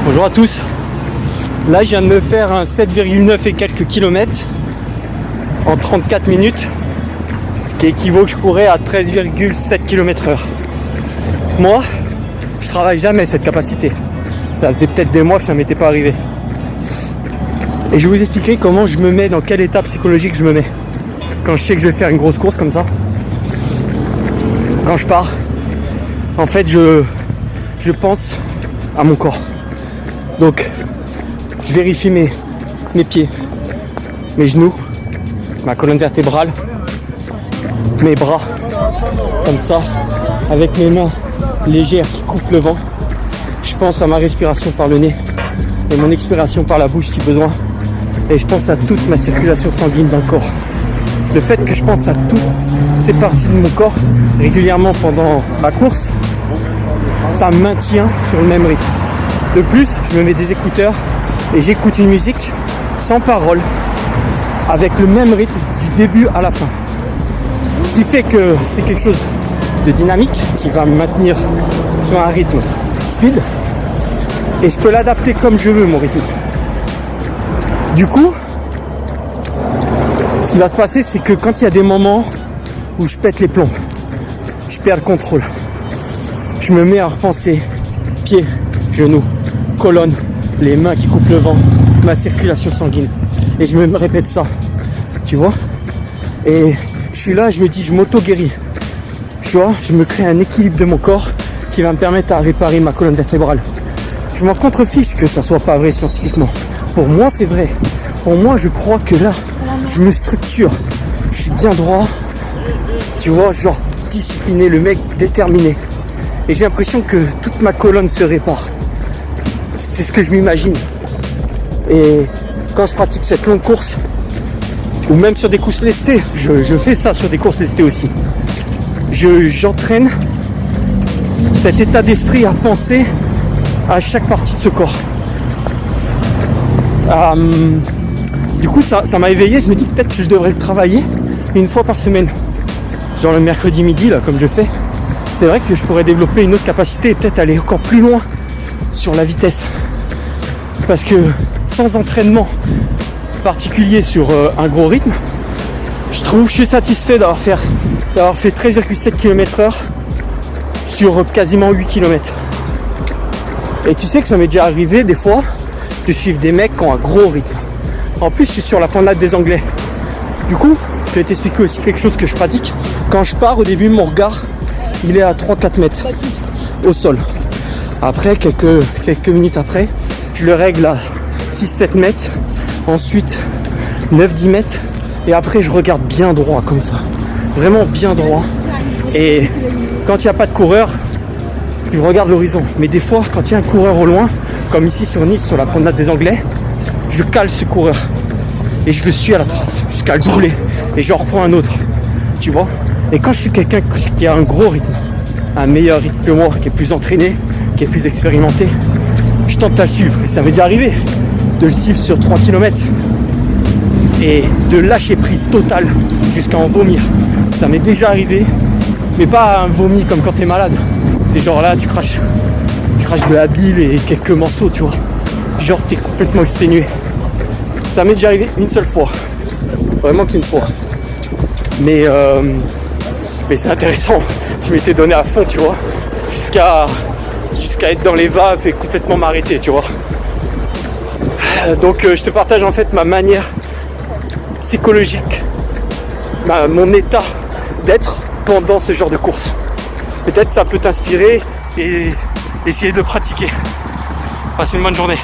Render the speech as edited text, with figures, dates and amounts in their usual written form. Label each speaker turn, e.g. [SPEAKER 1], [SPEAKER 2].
[SPEAKER 1] Bonjour à tous. Là, je viens de me faire un 7,9 et quelques kilomètres en 34 minutes, ce qui équivaut que je courais à 13,7 km/h. Moi, je travaille jamais cette capacité. Ça faisait peut-être des mois que ça m'était pas arrivé. Et je vais vous expliquer comment je me mets, dans quel état psychologique je me mets quand je sais que je vais faire une grosse course comme ça. Quand je pars, en fait, je pense à mon corps. Donc, je vérifie mes pieds, mes genoux, ma colonne vertébrale, mes bras, comme ça, avec mes mains légères qui coupent le vent. Je pense à ma respiration par le nez et mon expiration par la bouche si besoin. Et je pense à toute ma circulation sanguine dans le corps. Le fait que je pense à toutes ces parties de mon corps régulièrement pendant ma course, ça me maintient sur le même rythme. De plus, je me mets des écouteurs et j'écoute une musique sans parole, avec le même rythme du début à la fin. Ce qui fait que c'est quelque chose de dynamique qui va me maintenir sur un rythme speed et je peux l'adapter comme je veux, mon rythme. Du coup, ce qui va se passer, c'est que quand il y a des moments où je pète les plombs, je perds le contrôle, je me mets à repenser pieds, genoux, colonne, les mains qui coupent le vent, ma circulation sanguine. Et je me répète ça, tu vois. Et je suis là, je me dis, je m'auto-guéris. Tu vois, je me crée un équilibre de mon corps qui va me permettre à réparer ma colonne vertébrale. Je m'en contrefiche que ça soit pas vrai scientifiquement. Pour moi, c'est vrai. Pour moi, je crois que là, je me structure. Je suis bien droit. Tu vois, genre discipliné, le mec déterminé. Et j'ai l'impression que toute ma colonne se répare. C'est ce que je m'imagine. Et quand je pratique cette longue course, ou même sur des courses lestées, je fais ça sur des courses lestées aussi. J'entraîne cet état d'esprit à penser à chaque partie de ce corps. Du coup, ça m'a éveillé. Je me dis peut-être que je devrais le travailler une fois par semaine. Genre le mercredi midi, là, comme je fais. C'est vrai que je pourrais développer une autre capacité et peut-être aller encore plus loin sur la vitesse. Parce que sans entraînement particulier sur un gros rythme, je suis satisfait d'avoir fait 13,7 km/h sur quasiment 8 km. Et tu sais que ça m'est déjà arrivé des fois de suivre des mecs qui ont un gros rythme. En plus, je suis sur la promenade des Anglais. Du coup, je vais t'expliquer aussi quelque chose que je pratique. Quand je pars, au début, mon regard, il est à 3-4 mètres au sol. Après, quelques minutes après, je le règle à 6-7 mètres. Ensuite, 9-10 mètres. Et après, je regarde bien droit comme ça. Vraiment bien droit. Et quand il n'y a pas de coureur, je regarde l'horizon. Mais des fois, quand il y a un coureur au loin, comme ici sur Nice, sur la promenade des Anglais, je cale ce coureur. Et je le suis à la trace, jusqu'à le doubler. Et je reprends un autre. Tu vois ? Et quand je suis quelqu'un qui a un gros rythme, un meilleur rythme que moi, qui est plus entraîné, qui est plus expérimenté, je tente à suivre. Et ça m'est déjà arrivé de le suivre sur 3 km et de lâcher prise totale jusqu'à en vomir. Ça m'est déjà arrivé, mais pas un vomi comme quand t'es malade. T'es genre là, tu craches de la bile et quelques morceaux, tu vois. Genre t'es complètement exténué. Ça m'est déjà arrivé une seule fois. Vraiment qu'une fois. Mais c'est intéressant. Je m'étais donné à fond, tu vois. Jusqu'à être dans les vapes et complètement m'arrêter, tu vois. Donc je te partage en fait ma manière psychologique, mon état d'être pendant ce genre de course. Peut-être ça peut t'inspirer et essayer de pratiquer. Passe une bonne journée.